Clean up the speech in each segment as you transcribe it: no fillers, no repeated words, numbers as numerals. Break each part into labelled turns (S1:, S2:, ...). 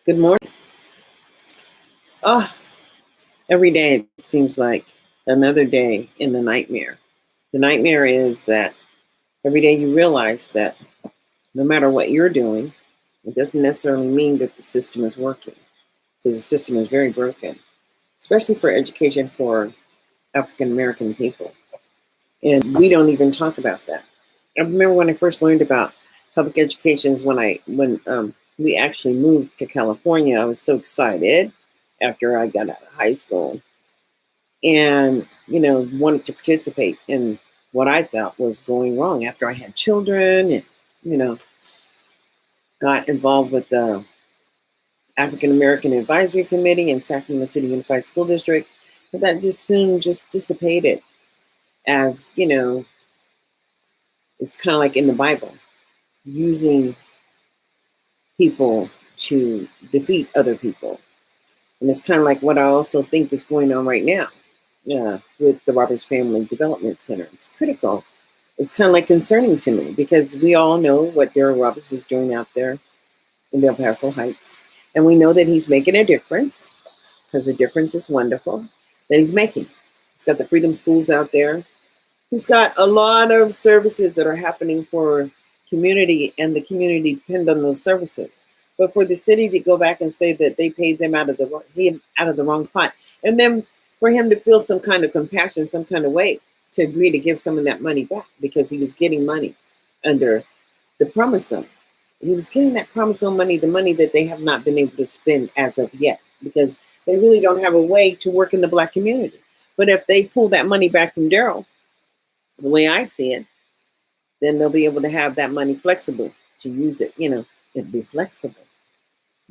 S1: Good morning. Oh, every day it seems like another day in the nightmare. The nightmare is that every day you realize that no matter what you're doing, it doesn't necessarily mean that the system is working because the system is very broken, especially for education for African American people. And we don't even talk about that. I remember when I first learned about public education is when we actually moved to California. I was so excited after I got out of high school and wanted to participate in what I thought was going wrong after I had children and you know got involved with the African American Advisory Committee in Sacramento City Unified School District, but that just soon just dissipated as it's kind of like in the Bible, using people to defeat other people. And it's kind of like what I also think is going on right now with the Roberts Family Development Center. It's critical. It's kind of like concerning to me because we all know what Darrell Roberts is doing out there in El Paso Heights. And we know that he's making a difference because the difference is wonderful that he's making. He's got the Freedom Schools out there. He's got a lot of services that are happening for community, and the community depend on those services. But for the city to go back and say that they paid them out of the wrong pot, and then for him to feel some kind of compassion, some kind of way to agree to give some of that money back because he was getting money under the promise zone. He was getting that promise zone money, the money that they have not been able to spend as of yet because they really don't have a way to work in the Black community. But if they pull that money back from Darrell, the way I see it, then they'll be able to have that money flexible to use it. It'll be flexible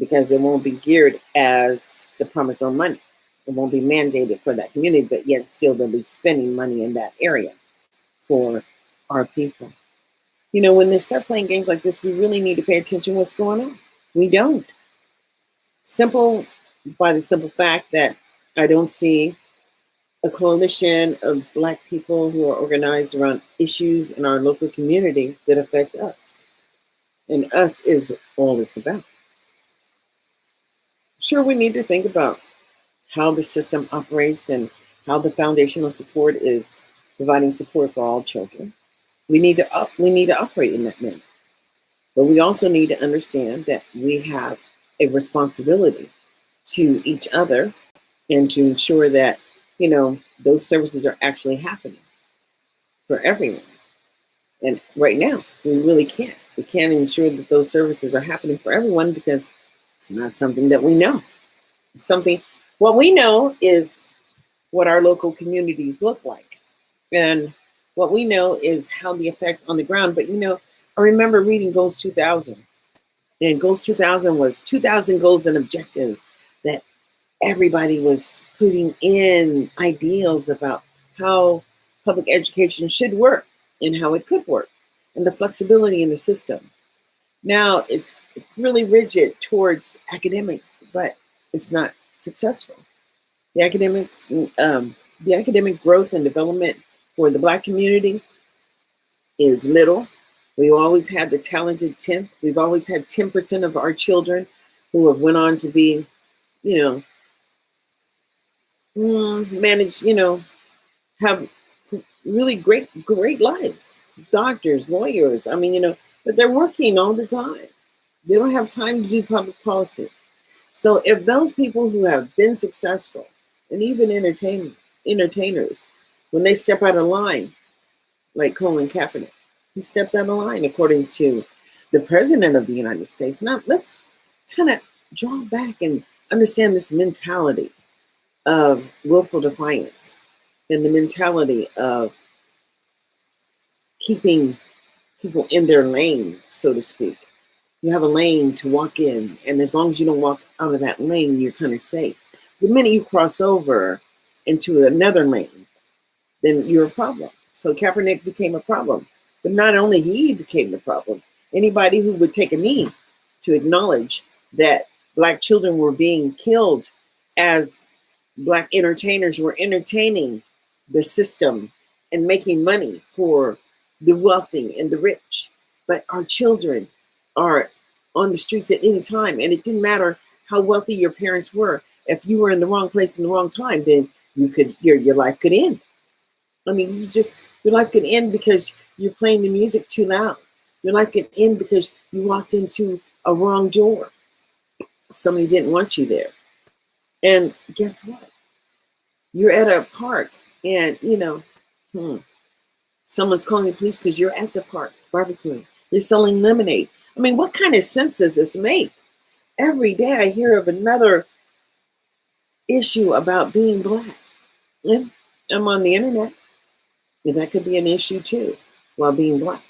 S1: because it won't be geared as the promise on money. It won't be mandated for that community, but yet still they'll be spending money in that area for our people. When they start playing games like this, we really need to pay attention to what's going on. We don't. By the simple fact that I don't see a coalition of Black people who are organized around issues in our local community that affect us. And us is all it's about. Sure, we need to think about how the system operates and how the foundational support is providing support for all children. We need to operate in that manner. But we also need to understand that we have a responsibility to each other and to ensure that those services are actually happening for everyone. And right now, we really can't. We can't ensure that those services are happening for everyone because it's not something that we know. What we know is what our local communities look like. And what we know is how the effect on the ground. But I remember reading Goals 2000. And Goals 2000 was 2,000 goals and objectives that everybody was putting in ideals about how public education should work and how it could work and the flexibility in the system. Now it's really rigid towards academics, but it's not successful. The academic growth and development for the Black community is little. We always had the talented 10th. We've always had 10% of our children who have went on to be, manage, have really great lives. Doctors, lawyers. But they're working all the time. They don't have time to do public policy. So if those people who have been successful, and even entertainers, when they step out of line, like Colin Kaepernick, he stepped out of line according to the president of the United States. Now let's kind of draw back and understand this mentality of willful defiance and the mentality of keeping people in their lane, so to speak. You have a lane to walk in, and as long as you don't walk out of that lane, you're kind of safe. The minute you cross over into another lane, then you're a problem. So Kaepernick became a problem. But not only he became the problem, anybody who would take a knee to acknowledge that Black children were being killed as Black entertainers were entertaining the system and making money for the wealthy and the rich. But our children are on the streets at any time. And it didn't matter how wealthy your parents were. If you were in the wrong place in the wrong time, then your life could end. I mean, your life could end because you're playing the music too loud. Your life could end because you walked into a wrong door. Somebody didn't want you there. And guess what? You're at a park and, someone's calling the police because you're at the park barbecuing. You're selling lemonade. I mean, what kind of sense does this make? Every day I hear of another issue about being black. And I'm on the internet. And that could be an issue too, while being black.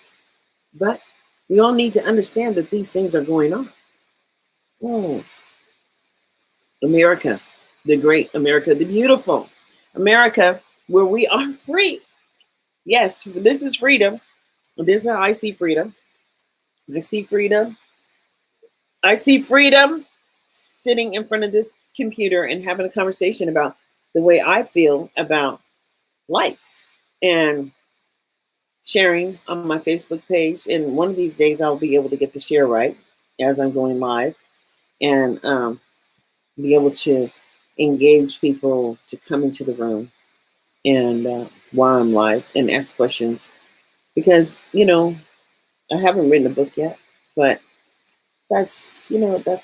S1: But we all need to understand that these things are going on. Oh, America, the great America, the beautiful America, where we are free. Yes, this is freedom. This is how I see freedom. I see freedom. I see freedom sitting in front of this computer and having a conversation about the way I feel about life and sharing on my Facebook page. And one of these days I'll be able to get the share right as I'm going live and be able to engage people to come into the room and while I'm live and ask questions because, I haven't written a book yet, but that's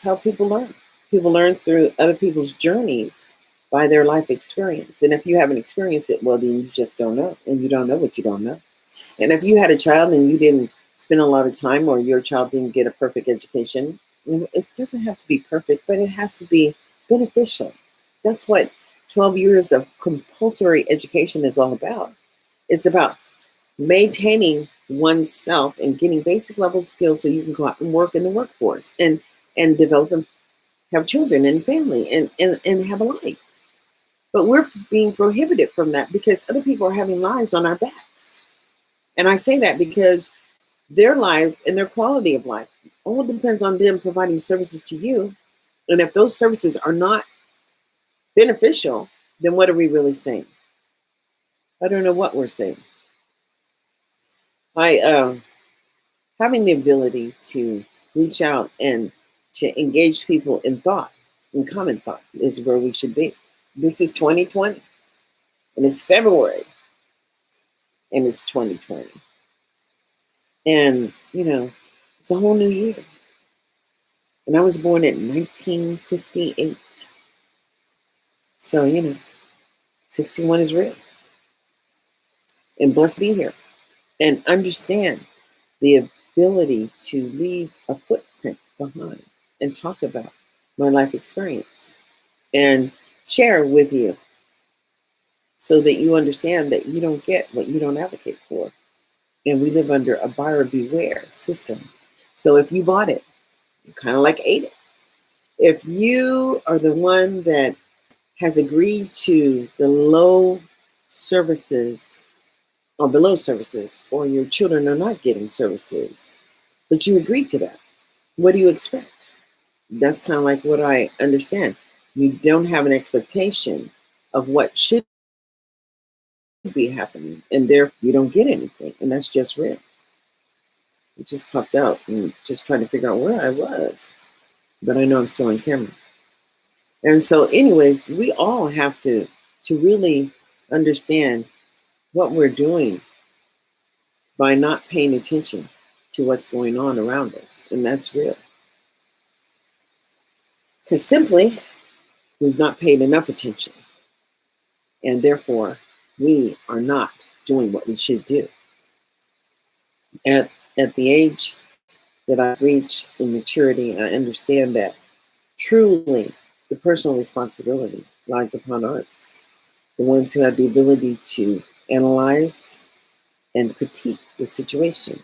S1: how people learn. People learn through other people's journeys by their life experience. And if you haven't experienced it, well, then you just don't know. And you don't know what you don't know. And if you had a child and you didn't spend a lot of time or your child didn't get a perfect education, it doesn't have to be perfect, but it has to be beneficial. That's what 12 years of compulsory education is all about. It's about maintaining oneself and getting basic level skills so you can go out and work in the workforce and develop and have children and family and have a life. But we're being prohibited from that because other people are having lives on our backs. And I say that because their life and their quality of life all depends on them providing services to you. And if those services are not beneficial, then what are we really saying? I don't know what we're saying. Having the ability to reach out and to engage people in thought, in common thought, is where we should be. This is 2020, and it's February, and it's 2020. And, it's a whole new year. And I was born in 1958. So, 61 is real. And blessed to be here and understand the ability to leave a footprint behind and talk about my life experience and share with you so that you understand that you don't get what you don't advocate for. And we live under a buyer beware system. So if you bought it, you kind of like ate it. If you are the one that has agreed to the low services or below services, or your children are not getting services, but you agreed to that, what do you expect? That's kind of like what I understand. You don't have an expectation of what should be happening, and therefore you don't get anything, and that's just real. It just popped out and just trying to figure out where I was, but I know I'm still on camera. And so, anyways, we all have to really understand what we're doing by not paying attention to what's going on around us, and that's real. Because simply, we've not paid enough attention, and therefore, we are not doing what we should do. At the age that I've reached in maturity, I understand that truly the personal responsibility lies upon us, the ones who have the ability to analyze and critique the situation.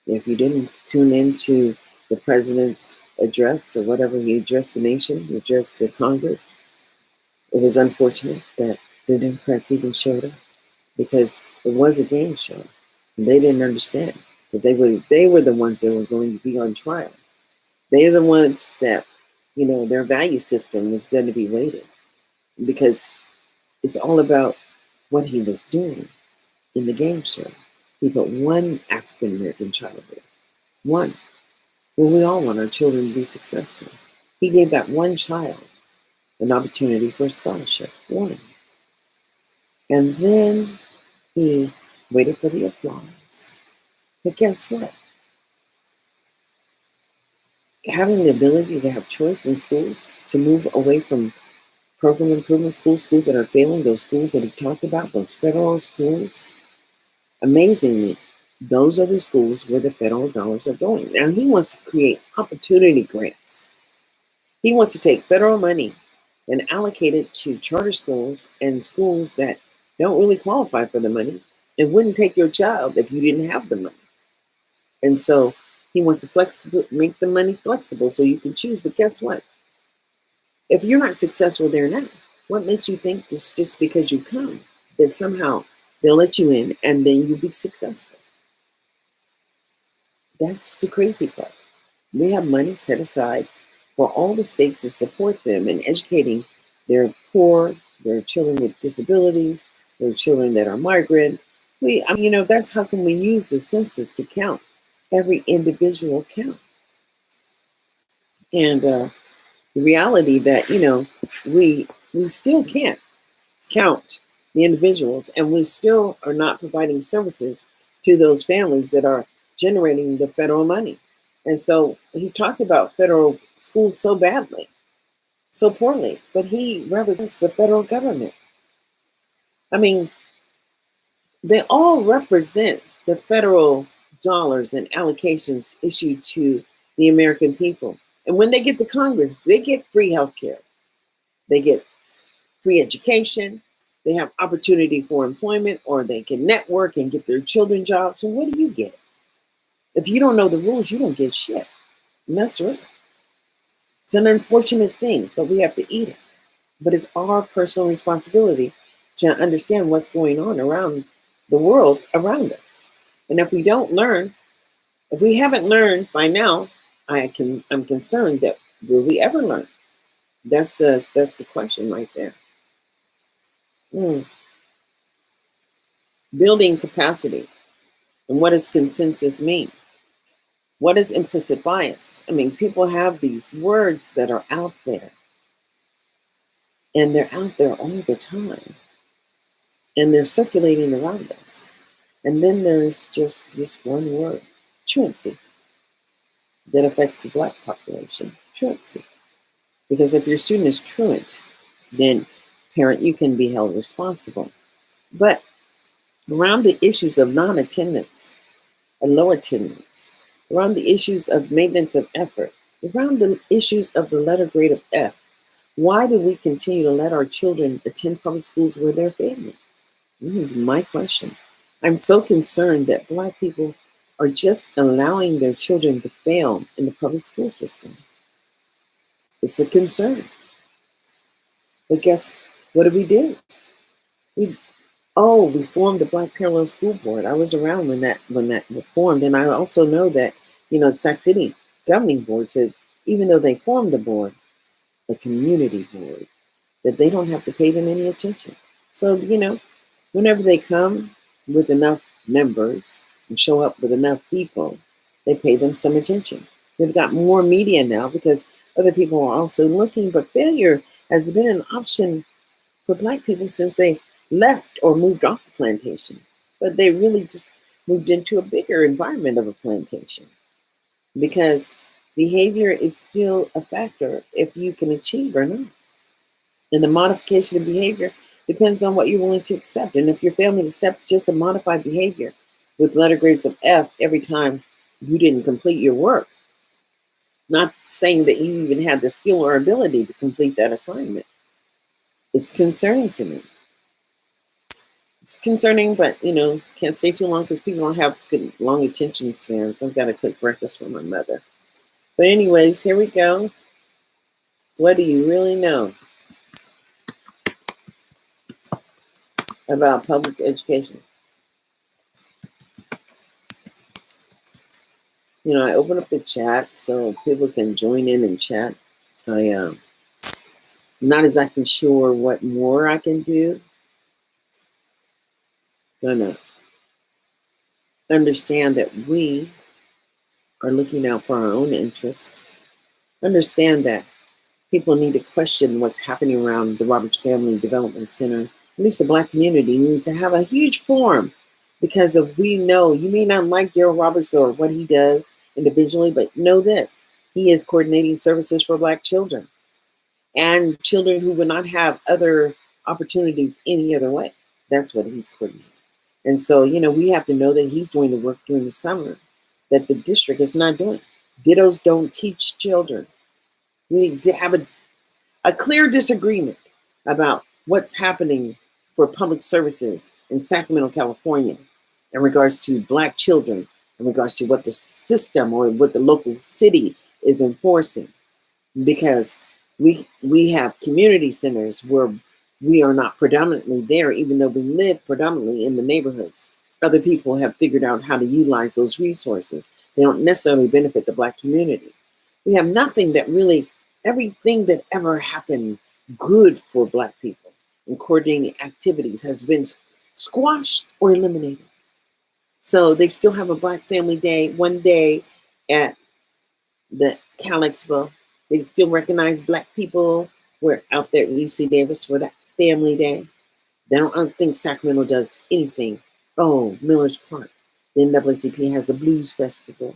S1: If you didn't tune into the president's address or whatever he addressed the nation, he addressed the Congress, it was unfortunate that the Democrats even showed up because it was a game show. And they didn't understand that they were the ones that were going to be on trial. They are the ones that, their value system was going to be weighted because it's all about what he was doing in the game show. He put one African American child there. One. Well, we all want our children to be successful. He gave that one child an opportunity for a scholarship, one. And then he waited for the applause. But guess what? Having the ability to have choice in schools, to move away from program improvement schools that are failing, those schools that he talked about, those federal schools, amazingly, those are the schools where the federal dollars are going. Now, he wants to create opportunity grants. He wants to take federal money and allocate it to charter schools and schools that don't really qualify for the money and wouldn't take your child if you didn't have the money. And so he wants to make the money flexible so you can choose. But guess what? If you're not successful there now, what makes you think it's just because you come that somehow they'll let you in and then you'll be successful? That's the crazy part. We have money set aside for all the states to support them in educating their poor, their children with disabilities, their children that are migrant. That's how can we use the census to count every individual count. And the reality that, we still can't count the individuals, and we still are not providing services to those families that are generating the federal money. And so he talked about federal schools so badly, so poorly, but he represents the federal government. I mean, they all represent the federal dollars and allocations issued to the American people. And when they get to Congress, they get free health care. They get free education. They have opportunity for employment, or they can network and get their children jobs. And what do you get? If you don't know the rules, you don't get shit. And that's right. It's an unfortunate thing, but we have to eat it. But it's our personal responsibility to understand what's going on around the world around us. And if we don't learn, if we haven't learned by now, I'm concerned that will we ever learn? That's the question right there. Building capacity. And what does consensus mean? What is implicit bias? I mean, people have these words that are out there, and they're out there all the time, and they're circulating around us. And then there's just this one word, truancy, that affects the Black population, truancy. Because if your student is truant, then parent, you can be held responsible. But around the issues of non-attendance and low attendance, around the issues of maintenance of effort, around the issues of the letter grade of F, why do we continue to let our children attend public schools where they're failing? My question. I'm so concerned that Black people are just allowing their children to fail in the public school system. It's a concern. But guess what do? We formed the Black Parallel School Board. I was around when that was formed, and I also know that Sac City governing board said even though they formed a board, a community board, that they don't have to pay them any attention. So whenever they come with enough members and show up with enough people, they pay them some attention. They've got more media now because other people are also looking, but failure has been an option for Black people since they left or moved off the plantation. But they really just moved into a bigger environment of a plantation because behavior is still a factor if you can achieve or not. And the modification of behavior depends on what you're willing to accept. And if your family accepts just a modified behavior with letter grades of F every time you didn't complete your work, not saying that you even had the skill or ability to complete that assignment, it's concerning to me. It's concerning, but can't stay too long because people don't have good long attention spans. I've got to cook breakfast for my mother. But anyways, here we go. What do you really know about public education? I open up the chat so people can join in and chat. I'm not exactly sure what more I can do. Gonna understand that we are looking out for our own interests. Understand that People need to question what's happening around the Roberts Family Development Center. At least the Black community needs to have a huge forum, because if we know, you may not like Daryl Roberts or what he does individually, but know this: he is coordinating services for Black children and children who would not have other opportunities any other way. That's what he's coordinating. And so, we have to know that he's doing the work during the summer that the district is not doing. Dittos don't teach children. We need to have a clear disagreement about what's happening for public services in Sacramento, California, in regards to Black children, in regards to what the system or what the local city is enforcing. Because we have community centers where we are not predominantly there, even though we live predominantly in the neighborhoods. Other people have figured out how to utilize those resources. They don't necessarily benefit the Black community. We have nothing that really, everything that ever happened good for Black people in coordinating activities has been squashed or eliminated. So they still have a Black Family Day one day at the Cal Expo. They still recognize Black people. We're out there at UC Davis for that Family Day. I don't think Sacramento does anything. Oh, Miller's Park. The NAACP has a blues festival.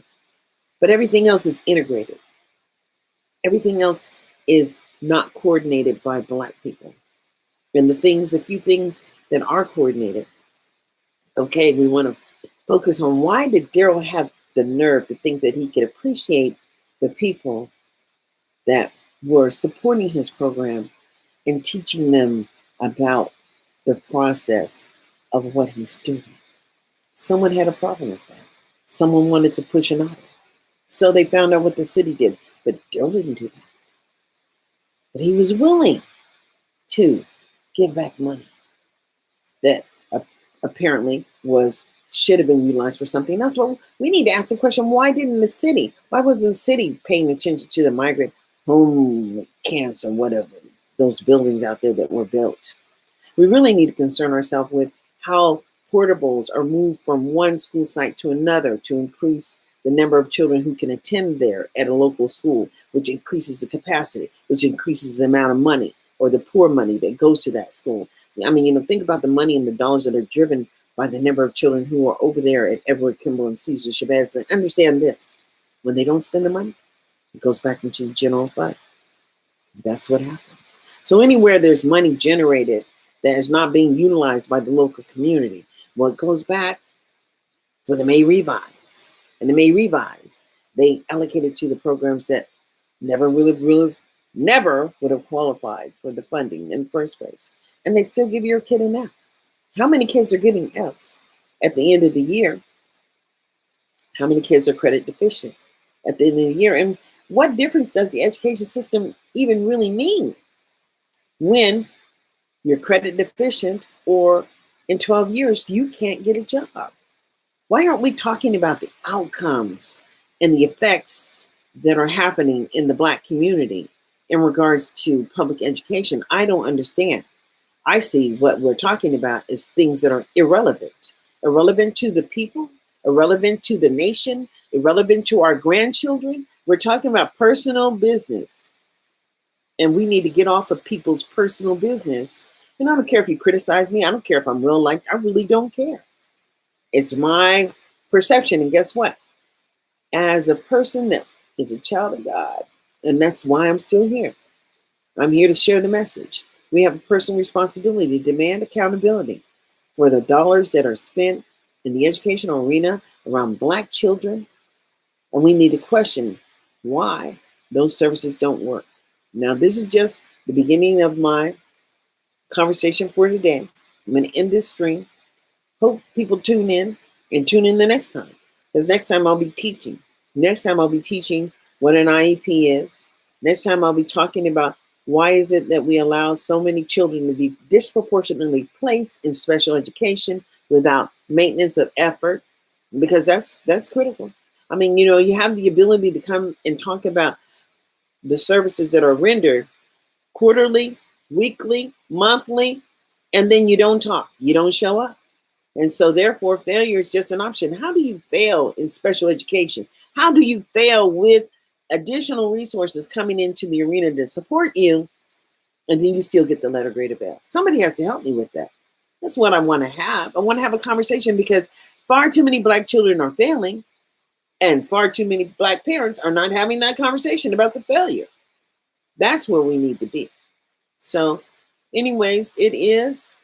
S1: But everything else is integrated. Everything else is not coordinated by Black people. And the few things that are coordinated, okay, we want to focus on why did Daryl have the nerve to think that he could appreciate the people that were supporting his program and teaching them about the process of what he's doing. Someone had a problem with that. Someone wanted to push an audit. So they found out what the city did. But Daryl didn't do that. But he was willing to give back money that apparently should have been utilized for something else. Well, we need to ask the question, why wasn't the city paying attention to the migrant home camps or whatever, those buildings out there that were built? We really need to concern ourselves with how portables are moved from one school site to another to increase the number of children who can attend there at a local school, which increases the capacity, which increases the amount of money or the poor money that goes to that school. I mean, think about the money and the dollars that are driven by the number of children who are over there at Edward Kimball and Cesar Chavez. And understand this: when they don't spend the money, it goes back into the general fund. That's what happens. So anywhere there's money generated that is not being utilized by the local community, well, it goes back for the May Revise. And the May Revise, they allocated to the programs that never would have qualified for the funding in the first place. And they still give your kid an F. How many kids are getting Fs at the end of the year? How many kids are credit deficient at the end of the year? And what difference does the education system even really mean when you're credit deficient or in 12 years you can't get a job? Why aren't we talking about the outcomes and the effects that are happening in the Black community in regards to public education? I don't understand. I see what we're talking about is things that are irrelevant to the people, irrelevant to the nation, irrelevant to our grandchildren. We're talking about personal business. And we need to get off of people's personal business. And I don't care if you criticize me. I don't care if I'm well liked. I really don't care. It's my perception. And guess what? As a person that is a child of God, and that's why I'm still here. I'm here to share the message. We have a personal responsibility to demand accountability for the dollars that are spent in the educational arena around Black children. And we need to question why those services don't work. Now, this is just the beginning of my conversation for today. I'm going to end this stream. Hope people tune in and tune in the next time. Because next time I'll be teaching. Next time I'll be teaching what an IEP is. Next time I'll be talking about why is it that we allow so many children to be disproportionately placed in special education without maintenance of effort? Because that's critical. I mean, you have the ability to come and talk about the services that are rendered quarterly, weekly, monthly, and then you don't talk. You don't show up. And so therefore, failure is just an option. How do you fail in special education? How do you fail with additional resources coming into the arena to support you, and then you still get the letter grade of F. Somebody has to help me with that. That's what I want to have. I want to have a conversation because far too many Black children are failing, and far too many Black parents are not having that conversation about the failure. That's where we need to be. So, anyways, it is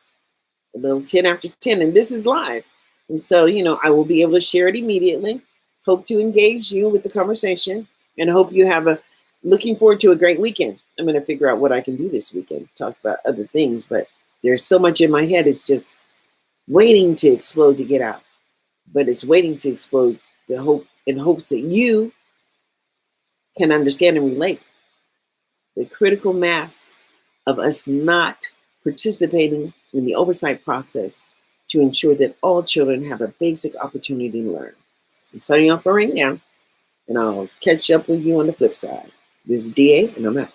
S1: a little 10 after 10, and this is live. And so, I will be able to share it immediately. Hope to engage you with the conversation, and hope you have looking forward to a great weekend. I'm going to figure out what I can do this weekend, talk about other things, but there's so much in my head. It's just waiting to explode to get out, but it's waiting to explode in hopes that you can understand and relate the critical mass of us not participating in the oversight process to ensure that all children have a basic opportunity to learn. I'm signing off for right now, and I'll catch up with you on the flip side. This is DA, and I'm out.